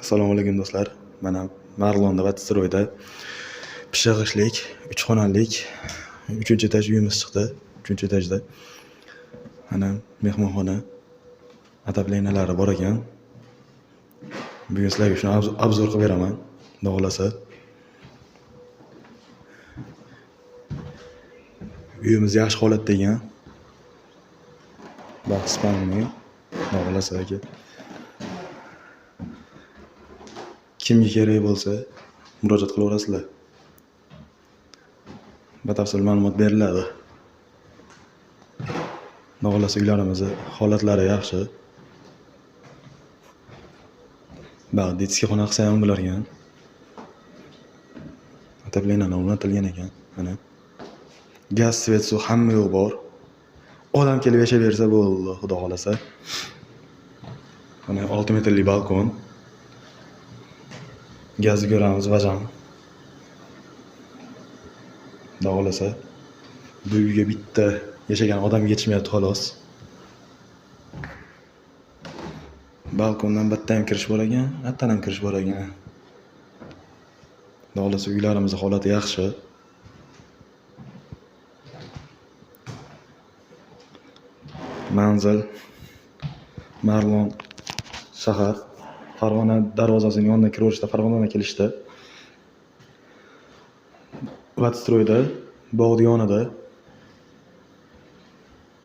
Assalomu alaykum do'stlar. Mana Marlonda va Tisroyda pishig'ishlik 3 xonalik 3-etaj uyimiz chiqdi. 3-etajda. Mana mehmonxona, ataplayналari bor ekan. Bugun sizlarga shuni obzor qilib beraman, xudo xolasa. Uyimiz yaxshi holatda ekan. Box panelmi, xudo xolasa aka. Kimga kerak bo'lsa murojaat qilaverasizlar. Batafsil ma'lumot beriladi. Xudo xolasa uylarimiz holatlari yaxshi. Ditskiy xona qilsa ham bo'lar ekan. Ataplaylar o'rnatilgan ekan. Mana gaz, svet, suv hamma yo'q bor. Odam kelib yashayversa bo'ldi, xudo xolasa. Mana 6 metrli balkon. Gazni ko'ramiz bajan. Xudo xolasa. Bu uyga bitta yashagan odam yetishmayapti xolos. Balkondan bitta ham kirish bor ekan, attan ham kirish bor ekan. Xudo xolasa uylarimiz holati yaxshi. Manzil Marlon shahar Farg'ona darvozasining yonidan kiraverishda Farg'onadan kelishdi. Vatstroyda bog'ning yonida